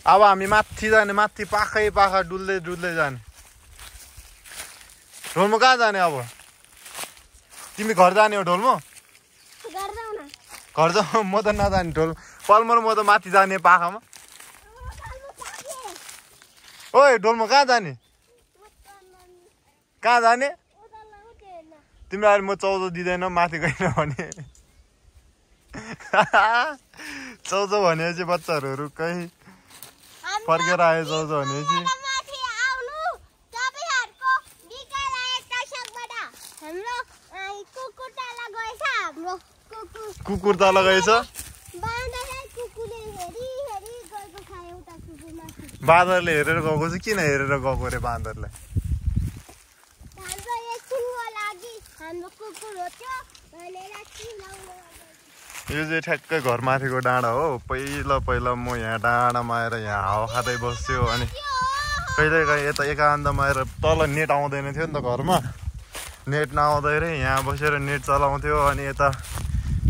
अब हामी माथि जाने माथि पाखै पाखा डुल्दै डुल्दै जाने ढोलमो कहाँ जाने अब तिमी घर जाने हो ढोलमो घर जाऊ म त नजाने ढोल पल्मो र म त माथि जाने पाखामा ओए ढोलमो कहाँ जाने कहाँ जाने तिमीलाई म 14 दिँदैन माथि गएन भने 14 भनेपछि बच्चाहरू रुक्कै फर्केर आयो 14 भनेपछि कुकुर तल गएछ बाँदरले हेरेर गएको चाहिँ किन हेरेर गएको रे बाँदरलाई यो चाहिँ ठ्याक्कै घर माथिको डाँडा हो पहिला म यहाँ डाँडामा आएर यहाँ हावा खाँदै बस्थ्यो अनि कहिलेकाहीँ यता एकान्तमा आएर तल नेट आउँदैन थियो नि त घरमा नेट नआउँदै रे यहाँ बसेर नेट चलाउँथ्यो अनि यता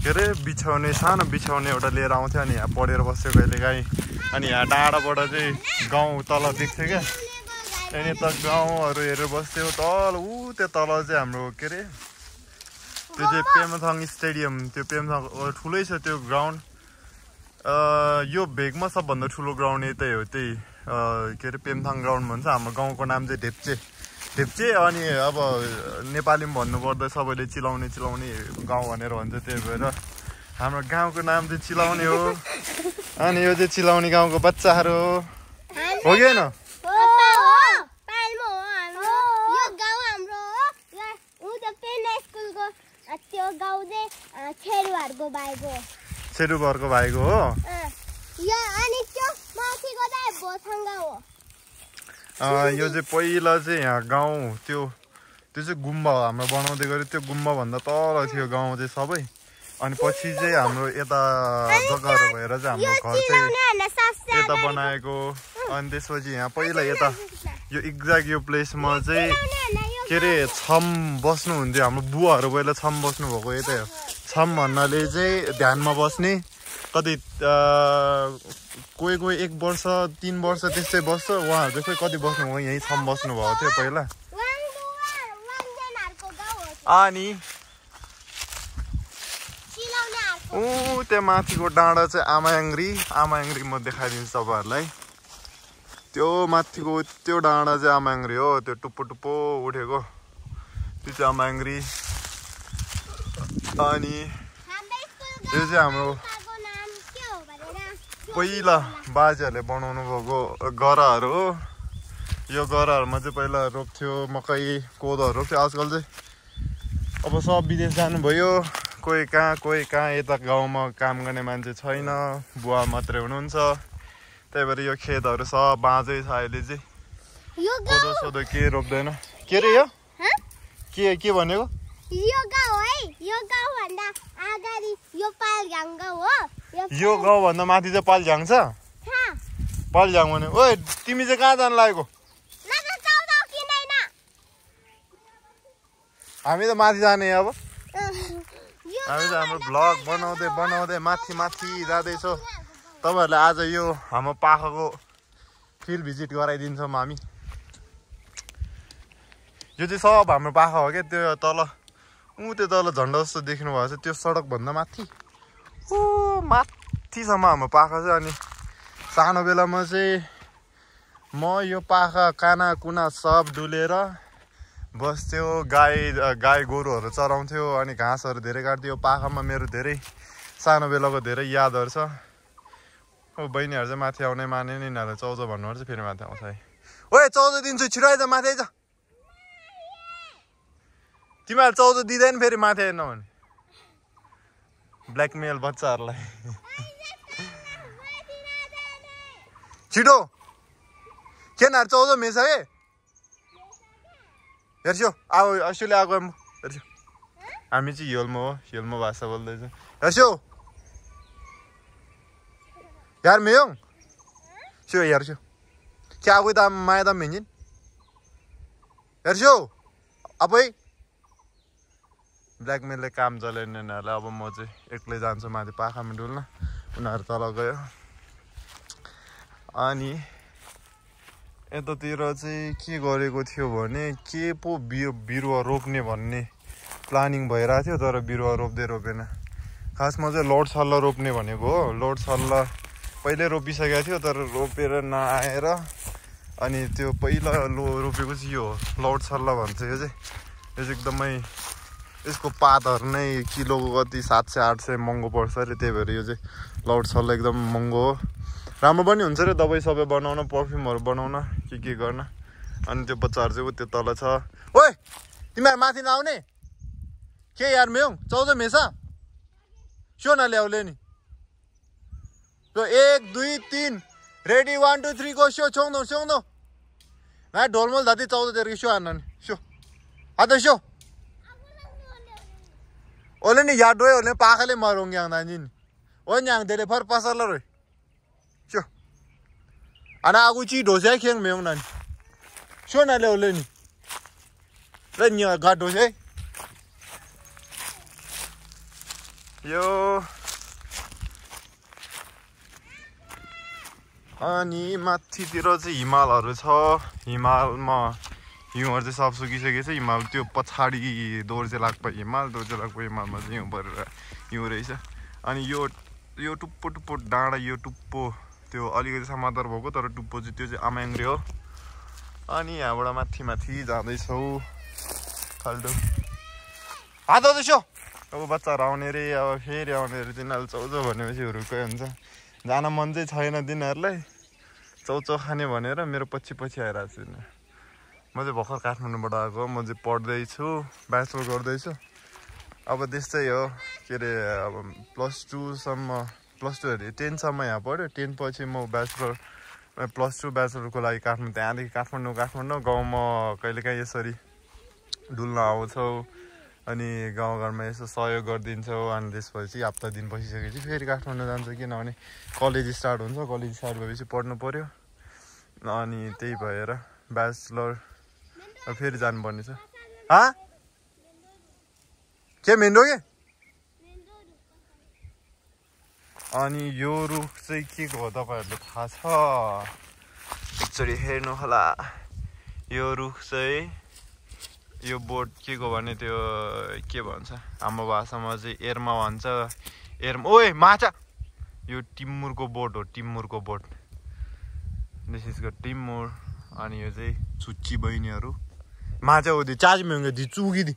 के अरे बिछाउने सानो बिछाउने एउटा लिएर आउँथ्यो अनि यहाँ पढेर बस्थ्यो कहिलेकाहीँ अनि यहाँ डाँडाबाट चाहिँ गाउँ तल देख्थ्यो क्या अनि यता गाउँहरू हेरेर बस्थ्यो तल त्यो तल चाहिँ हाम्रो के अरे त्यो चाहिँ पेमथाङ स्टेडियम त्यो पेमथाङ ठुलै छ त्यो ग्राउन्ड यो भेगमा सबभन्दा ठुलो ग्राउन्ड यतै हो त्यही के अरे पेमथाङ ग्राउन्ड भन्छ हाम्रो गाउँको नाम चाहिँ ढेप्चे अनि अब नेपालीमा भन्नुपर्दा सबैले चिलाउने गाउँ भनेर भन्छ त्यही भएर हाम्रो गाउँको नाम चाहिँ चिलाउने हो अनि यो चाहिँ चिलाउने गाउँको बच्चाहरू हो कि होइन छेरुबरको भाइको हो यो चाहिँ पहिला चाहिँ यहाँ गाउँ त्यो चाहिँ गुम्बा हाम्रो बनाउँदै गऱ्यो त्यो गुम्बा भन्दा तल थियो गाउँ चाहिँ सबै अनि पछि चाहिँ हाम्रो यता जग्गाहरू भएर चाहिँ हाम्रो घर चाहिँ यता बनाएको अनि त्यसपछि यहाँ पहिला यता यो एक्ज्याक्ट यो प्लेसमा चाहिँ के अरे छम बस्नुहुन्थ्यो हाम्रो बुवाहरू पहिला छम बस्नु भएको यतै हो छम भन्नाले चाहिँ ध्यानमा बस्ने कति कोही 1 वर्ष 3 वर्ष त्यस्तै बस्छ उहाँहरू चाहिँ कति बस्नुभयो यहीँ छम बस्नु भएको थियो पहिला अनि त्यहाँ माथिको डाँडा चाहिँ आमायाङ्ग्री म देखाइदिन्छु तपाईँहरूलाई त्यो माथिको त्यो डाँडा चाहिँ आमायाङ्ग्री हो त्यो टुप्पो उठेको त्यो चाहिँ आमायाङ्ग्री अनि यो चाहिँ हाम्रो पहिला बाजेहरूले बनाउनु भएको गराहरू हो यो गराहरूमा चाहिँ पहिला रोप्थ्यो मकै कोदोहरू रोप्थ्यो आजकल चाहिँ अब सब विदेश जानुभयो कोही कहाँ यता गाउँमा काम गर्ने मान्छे छैन बुवा मात्रै हुनुहुन्छ त्यही भएर यो खेतहरू सब बाँझै छ अहिले चाहिँ कोदो सोदो के रोप्दैन के रे यो के भनेको यो गाउँ भन्दा माथि चाहिँ पालझ्याङ छ पालझ्याङ भने ओए तिमी चाहिँ कहाँ जानु लागेको हामी त माथि जाने अब हामी त हाम्रो भ्लग बनाउँदै माथि जाँदैछौँ तपाईँहरूलाई आज यो हाम्रो पाखाको फिल्ड भिजिट गराइदिन्छौँ हामी यो चाहिँ सब हाम्रो पाखा हो क्या त्यो तल त्यो तल झन्डा जस्तो देख्नु भएको छ त्यो सडकभन्दा माथि माथिसम्म हाम्रो पाखा छ अनि सानो बेलामा चाहिँ म यो पाखा काना कुना सब डुलेर बस्थ्यो गाई गोरुहरू चराउँथ्यो अनि घाँसहरू धेरै काट्थ्यो पाखामा मेरो धेरै सानो बेलाको धेरै यादहरू छ बहिनीहरू चाहिँ माथि आउनै माने नि यिनीहरूले 14 भन्नुभयो चाहिँ फेरि माथि आउँछ है ओए 14 दिन्छु छिटो आइज माथि आइज तिमीहरूले 14 दिँदैन फेरि माथि आएन भने ब्ल्याकमेल बच्चाहरूलाई छिटो केनाहरू 14 मेछ है हेर्छु अब अस्ट्रेलिया आएको हेर्छु हामी चाहिँ हिल्मो भाषा बोल्दैछौँ हेर्छु यार मेयोङ सो हेर्छु क्या आएको त माया त मेन्जिन हेर्छु अब ब्ल्याकमेलले काम चलाइन यिनीहरूलाई अब म चाहिँ एक्लै जान्छु माथि पाखामा डुल्न उनीहरू तल गयो अनि यतातिर चाहिँ के गरेको थियो भने के पो बिरुवा रोप्ने भन्ने प्लानिङ भइरहेको थियो तर बिरुवा रोपेन खासमा चाहिँ लौड सल्ला रोप्ने भनेको हो लौड सल्ला पहिले रोपिसकेको थियो तर रोपेर नआएर अनि त्यो पहिला रोपेको चाहिँ यो हो लौड सल्ला भन्छ यो चाहिँ एकदमै यसको पातहरू नै किलोको कति 700-800 महँगो पर्छ अरे त्यही भएर यो चाहिँ लौड सल्ला एकदम महँगो हो राम्रो पनि हुन्छ रे दबाई सबै बनाउन परफ्युमहरू बनाउन के गर्न अनि त्यो बच्चाहरू चाहिँ त्यो तल छ ओइ तिमीहरू माथि नआउने के यार मेउ 14 मेसा सो न ल्याउले नि तो 1 2 3 रेडी 1 2 3 को सो छोङ दो मैं ढोलमोल धाती 14 तेरे की सो आना सो आता सो ओले नि याद होए ओले पाखले मरोंगे आंदा नि ओ न्याङ देले फर पसला रे so ana aku chi dose kheng meong nan sho na le ole ni le nya ga dose यो अनि माथितिर चाहिँ हिमालहरू छ हिमालमा हिउँहरू चाहिँ सब सुकिसकेको छ हिमाल त्यो पछाडि दोर्जेलाको हिमालमा चाहिँ हिउँ परेर हिउँ रहेछ अनि यो टुप्पो डाँडा यो टुप्पो त्यो अलिकति समातर भएको तर टुप्पो चाहिँ त्यो चाहिँ आम्याङ्ग्रे हो अनि यहाँबाट माथि जाँदैछौ खाल्टो हात आउँदैछौ अब बच्चाहरू आउने रे अब फेरि आउने रे तिनीहरूले चौचो भनेपछि हुरुकै हुन्छ जान मन चाहिँ छैन तिनीहरूलाई चौचो खाने भनेर मेरो पछि आइरहेको छु म चाहिँ भर्खर काठमाडौँबाट आएको म चाहिँ पढ्दैछु ब्याचलर गर्दैछु अब त्यस्तै हो के अरे अब प्लस टू अरे 10 सम्म यहाँ पढ्यो 10 पछि म +2 ब्याचलरको लागि काठमाडौँ त्यहाँदेखि काठमाडौँ गाउँमा कहिलेकाहीँ यसरी डुल्न आउँछौ अनि गाउँघरमा यसो सहयोग गरिदिन्छौ अनि त्यसपछि हप्ता दिन बसिसकेपछि फेरि काठमाडौँ जान्छ किनभने कलेज स्टार्ट हुन्छ कलेज स्टार्ट भएपछि पढ्नु पर्यो अनि त्यही भएर ब्याचलर फेरि जानुपर्ने छ के मेन रोड अनि यो रुख चाहिँ के हो तपाईहरुले थाहा छ एकचोटि हेर्नु होला यो रुख चाहिँ यो बोट के को भने त्यो के भन्छ हाम्रो भाषामा चाहिँ एर्मा भन्छ ओए माछा यो टिमुरको बोट हो टिमुरको बोट दिस इज टिमुर अनि यो चाहिँ छुच्ची बहिनीहरू माछा हो दि चार्ज में दि चुगी दि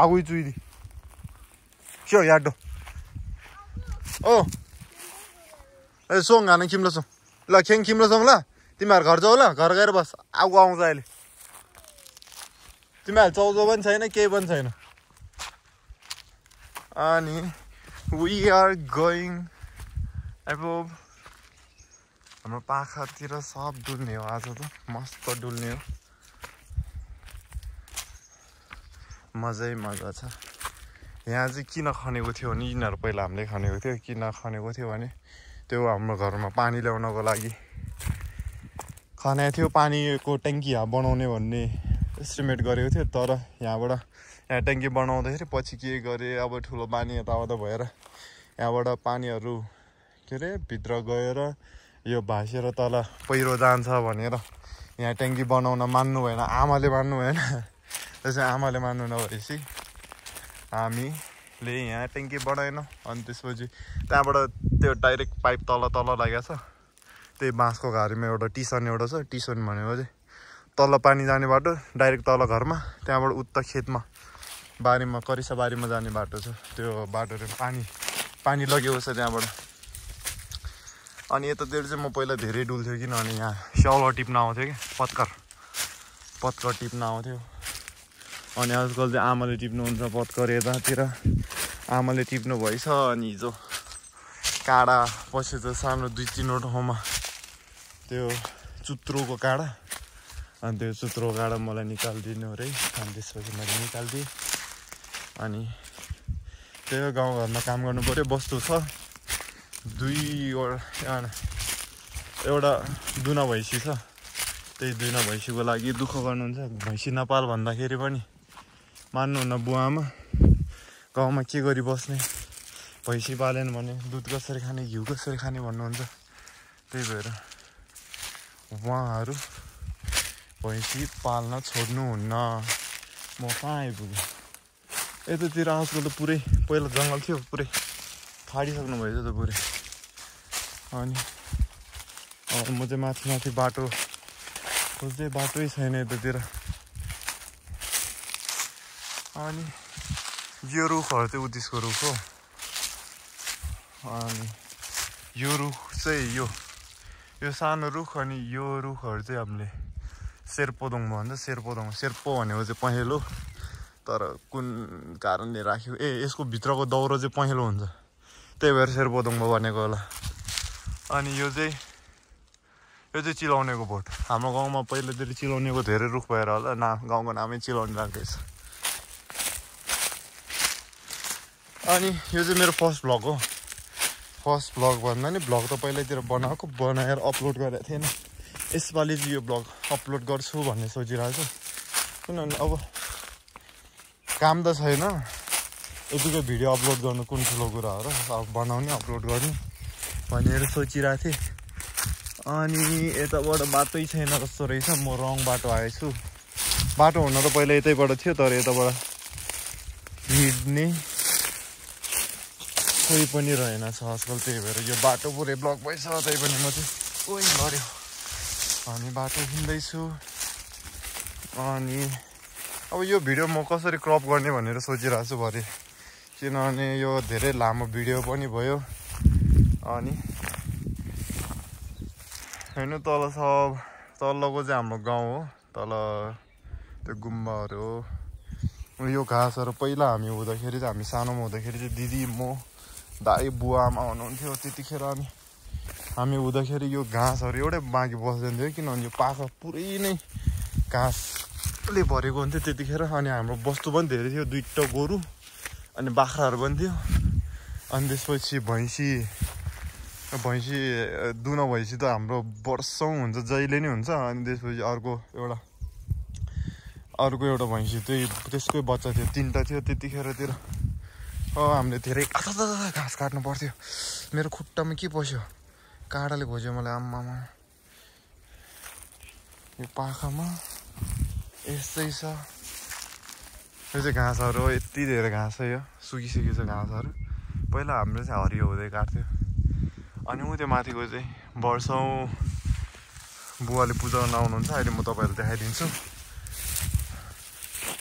आगुई चुई दि स्यो याडो ओ ए सोङ गाना किम्लो सोङ ल खेङ किम्लो सोङ ल तिमीहरू घर जाऊ ल घर गएर बस आगो आउँछ अहिले तिमीहरू चौचो पनि छैन केही पनि छैन अनि वी आर गोइङ अब हाम्रो पाखातिर सब डुल्ने हो आज त मस्त डुल्ने हो मजै मजा छ यहाँ चाहिँ किन खनेको थियो भने यिनीहरू पहिला हामीले खनेको थियो किन खनेको थियो भने त्यो हाम्रो घरमा पानी ल्याउनको लागि खनेको थियो पानीको ट्याङ्की यहाँ बनाउने भन्ने एस्टिमेट गरेको थियो तर यहाँ ट्याङ्की बनाउँदाखेरि पछि के गरे अब ठुलो पानी यताउता भएर यहाँबाट पानीहरू के अरे भित्र गएर यो भाँसिएर तल पहिरो जान्छ भनेर यहाँ ट्याङ्की बनाउन मान्नु भएन आमाले मान्नु भएन त्यसै आमाले मान्नु नभएपछि हामीले यहाँ ट्याङ्की बनाएनौँ अनि त्यसपछि त्यहाँबाट त्यो डाइरेक्ट पाइप तल लागेको छ त्यही बाँसको घारीमा एउटा टिसन छ टिसन भनेको चाहिँ तल पानी जाने बाटो डाइरेक्ट तल घरमा त्यहाँबाट उता खेतमा बारीमा करिसा बारीमा जाने बाटो छ त्यो बाटोले पानी लगेको छ त्यहाँबाट अनि यतातिर चाहिँ म पहिला धेरै डुल्थ्यो किनभने यहाँ स्याउला टिप्न आउँथ्यो कि पत्कर टिप्न आउँथ्यो अनि आजकल चाहिँ आमाले टिप्नुहुन्छ पत्कर यतातिर आमाले टिप्नु भएछ अनि हिजो काँडा पसेछ सानो 2-3 ठाउँमा त्यो चुत्रोको काँडा अनि त्यो चुत्रोको काँडा मलाई निकालिदिनु अरे अनि त्यसपछि मैले निकालिदिएँ अनि त्यो गाउँघरमा काम गर्नु पऱ्यो बस्तु छ एउटा दुना भैँसी छ त्यही दुना भैँसीको लागि दुःख गर्नुहुन्छ भैँसी नपाल भन्दाखेरि पनि मान्नुहुन्न बुवामा गाउँमा के गरी बस्ने भैँसी पालेन भने दुध कसरी खाने घिउ कसरी खाने भन्नुहुन्छ त्यही भएर उहाँहरू भैँसी पाल्न छोड्नुहुन्न। म कहाँ आइपुगेँ? यतातिर आजकल त पुरै पहिला जङ्गल थियो, पुरै फाडिसक्नु भएछ त पुरै। अनि म चाहिँ माथि माथि बाटो खोज्दै, बाटै छैन यतातिर। अनि यो रुखहरू चाहिँ उत्तिसको रुख हो। अनि यो रुख चाहिँ यो सानो रुख, अनि यो रुखहरू चाहिँ हामीले शेर्पोदोङ भन्छ। शेर्पो भनेको चाहिँ पहेँलो, तर कुन कारणले राख्यो, यसको भित्रको दाउरो चाहिँ पहेँलो हुन्छ, त्यही भएर शेर्पोदोङ भनेको होला। अनि यो चाहिँ चिलाउनेको बोट। हाम्रो गाउँमा पहिलातिर चिलाउनेको धेरै रुख भएर होला गाउँको नामै चिलाउने राख्दैछ। अनि यो चाहिँ मेरो फर्स्ट भ्लग हो। फर्स्ट भ्लग भन्दा नि भ्लग त पहिल्यैतिर बनाएर अपलोड गरेको थिएन। यसपालि चाहिँ यो भ्लग अपलोड गर्छु भन्ने सोचिरहेको छु। किनभने अब काम त छैन, यतिकै भिडियो अपलोड गर्नु कुन ठुलो कुरा हो र। अब बनाउने अपलोड गर्ने भनेर सोचिरहेको थिएँ। अनि यताबाट बाटै छैन कस्तो रहेछ। म रङ बाटो आएछु। बाटो हुन त पहिला यतैबाट थियो, तर यताबाट हिँड्ने कोही पनि रहेन छ आजकल, त्यही भएर यो बाटो पुरै ब्लक भएछ। त्यही पनि म चाहिँ कोही गऱ्यो अनि बाटो हिँड्दैछु। अनि अब यो भिडियो म कसरी क्रप गर्ने भनेर सोचिरहेको छु भरे, किनभने यो धेरै लामो भिडियो पनि भयो। अनि होइन तल्लोको चाहिँ हाम्रो गाउँ हो, तल त्यो गुम्बाहरू हो। यो घाँसहरू पहिला हामी हुँदाखेरि चाहिँ, हामी सानोमा हुँदाखेरि चाहिँ दिदी, म, दाइ, बुवा, आमा हुनुहुन्थ्यो त्यतिखेर। अनि हामी हुँदाखेरि यो घाँसहरू एउटै बाँकी बस्दैन थियो, किनभने यो पाखा पुरै नै घाँसले भरेको हुन्थ्यो त्यतिखेर। अनि हाम्रो वस्तु पनि धेरै थियो, 2टा गोरु अनि बाख्राहरू पनि थियो। अनि त्यसपछि दुना भैँसी त हाम्रो वर्षौँ हुन्छ, जहिले नै हुन्छ। अनि त्यसपछि अर्को एउटा भैँसी चाहिँ त्यसकै बच्चा थियो, 3टा थियो त्यतिखेरतिर। हामीले धेरै घाँस काट्नु पर्थ्यो। मेरो खुट्टामा के पस्यो, काँडाले खोज्यो मलाई, आम्मामा। यो पाखामा यस्तै छ। यो चाहिँ घाँसहरू हो, यति धेरै घाँस छ। यो सुकिसकेको छ घाँसहरू। पहिला हाम्रो चाहिँ हरियो हुँदै काट्थ्यो। अनि ऊ त्यो माथिको चाहिँ वर्षौँ बुवाले पूजा गर्न आउनुहुन्छ। अहिले म तपाईँहरूलाई देखाइदिन्छु।